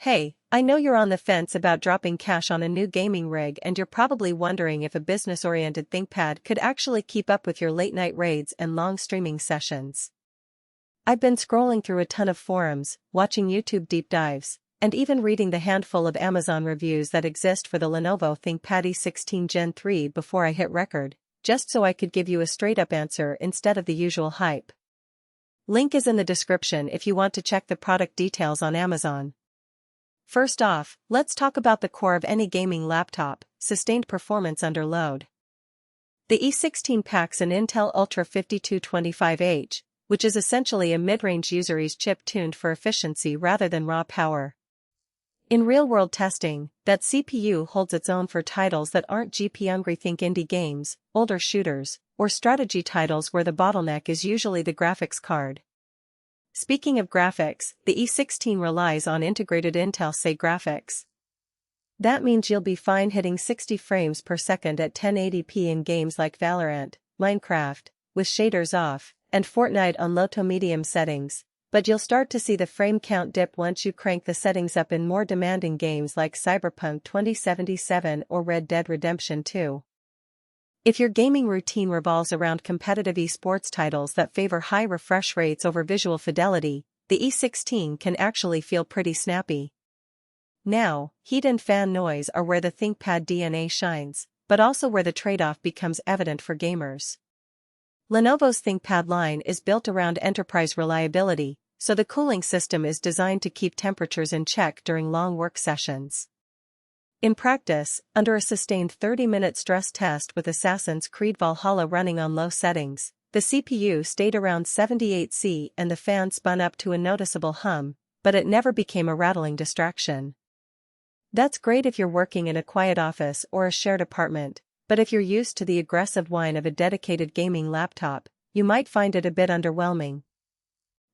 Hey, I know you're on the fence about dropping cash on a new gaming rig, and you're probably wondering if a business-oriented ThinkPad could actually keep up with your late-night raids and long streaming sessions. I've been scrolling through a ton of forums, watching YouTube deep dives, and even reading the handful of Amazon reviews that exist for the Lenovo ThinkPad E16 Gen 3 before I hit record, just so I could give you a straight-up answer instead of the usual hype. Link is in the description if you want to check the product details on Amazon. First off, let's talk about the core of any gaming laptop: sustained performance under load. The E16 packs an Intel Ultra 5225H, which is essentially a mid-range useries chip tuned for efficiency rather than raw power. In real-world testing, that CPU holds its own for titles that aren't GP-hungry. Think indie games, older shooters, or strategy titles where the bottleneck is usually the graphics card. Speaking of graphics, the E16 relies on integrated Intel SE graphics. That means you'll be fine hitting 60 frames per second at 1080p in games like Valorant, Minecraft, with shaders off, and Fortnite on low to medium settings, but you'll start to see the frame count dip once you crank the settings up in more demanding games like Cyberpunk 2077 or Red Dead Redemption 2. If your gaming routine revolves around competitive esports titles that favor high refresh rates over visual fidelity, the E16 can actually feel pretty snappy. Now, heat and fan noise are where the ThinkPad DNA shines, but also where the trade-off becomes evident for gamers. Lenovo's ThinkPad line is built around enterprise reliability, so the cooling system is designed to keep temperatures in check during long work sessions. In practice, under a sustained 30-minute stress test with Assassin's Creed Valhalla running on low settings, the CPU stayed around 78 C and the fan spun up to a noticeable hum, but it never became a rattling distraction. That's great if you're working in a quiet office or a shared apartment, but if you're used to the aggressive whine of a dedicated gaming laptop, you might find it a bit underwhelming.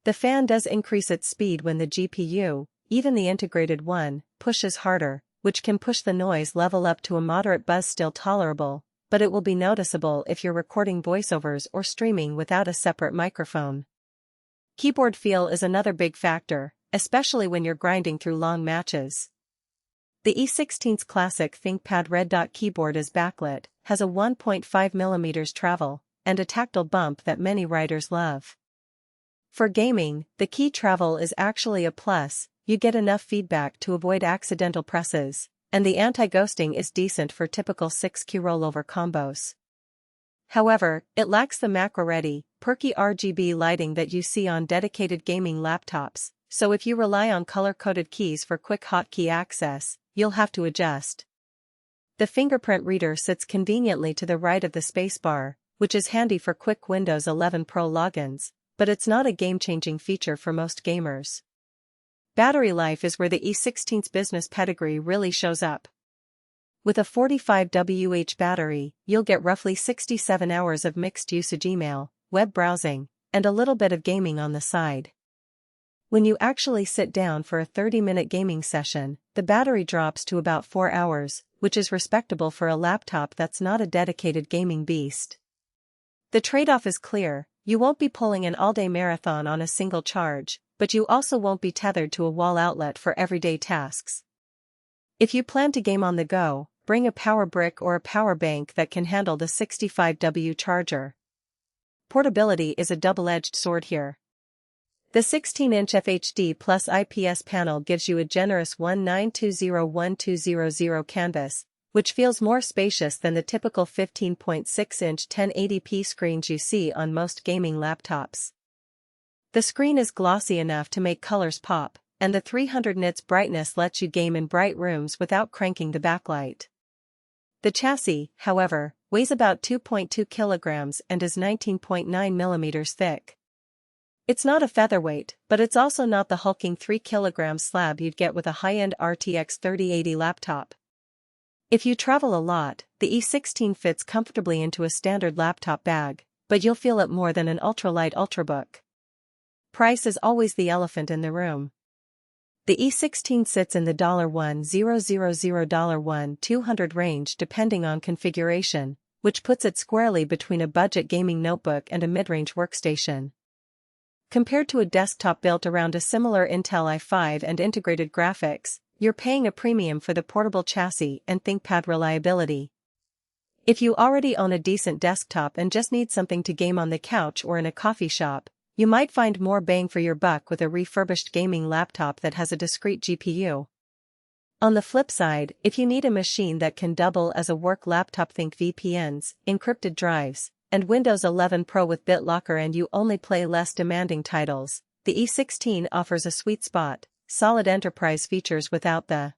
The fan does increase its speed when the GPU, even the integrated one, pushes harder, which can push the noise level up to a moderate buzz. Still tolerable, but it will be noticeable if you're recording voiceovers or streaming without a separate microphone. Keyboard feel is another big factor, especially when you're grinding through long matches. The E16's classic ThinkPad Red Dot keyboard is backlit, has a 1.5mm travel, and a tactile bump that many writers love. For gaming, the key travel is actually a plus. You get enough feedback to avoid accidental presses, and the anti-ghosting is decent for typical 6-key rollover combos. However, it lacks the macro-ready, perky RGB lighting that you see on dedicated gaming laptops, so if you rely on color-coded keys for quick hotkey access, you'll have to adjust. The fingerprint reader sits conveniently to the right of the spacebar, which is handy for quick Windows 11 Pro logins, but it's not a game-changing feature for most gamers. Battery life is where the E16's business pedigree really shows up. With a 45 Wh battery, you'll get roughly 67 hours of mixed usage: email, web browsing, and a little bit of gaming on the side. When you actually sit down for a 30-minute gaming session, the battery drops to about 4 hours, which is respectable for a laptop that's not a dedicated gaming beast. The trade-off is clear: you won't be pulling an all-day marathon on a single charge, but you also won't be tethered to a wall outlet for everyday tasks. If you plan to game on the go, bring a power brick or a power bank that can handle the 65W charger. Portability is a double-edged sword here. The 16-inch FHD Plus IPS panel gives you a generous 1920x1200 canvas, which feels more spacious than the typical 15.6-inch 1080p screens you see on most gaming laptops. The screen is glossy enough to make colors pop, and the 300 nits brightness lets you game in bright rooms without cranking the backlight. The chassis, however, weighs about 2.2 kilograms and is 19.9 millimeters thick. It's not a featherweight, but it's also not the hulking 3 kilogram slab you'd get with a high-end RTX 3080 laptop. If you travel a lot, the E16 fits comfortably into a standard laptop bag, but you'll feel it more than an ultralight Ultrabook. Price is always the elephant in the room. The E16 sits in the $1,000–$1,200 range depending on configuration, which puts it squarely between a budget gaming notebook and a mid-range workstation. Compared to a desktop built around a similar Intel i5 and integrated graphics, you're paying a premium for the portable chassis and ThinkPad reliability. If you already own a decent desktop and just need something to game on the couch or in a coffee shop, you might find more bang for your buck with a refurbished gaming laptop that has a discrete GPU. On the flip side, if you need a machine that can double as a work laptop, think VPNs, encrypted drives, and Windows 11 Pro with BitLocker, and you only play less demanding titles, the E16 offers a sweet spot: solid enterprise features without the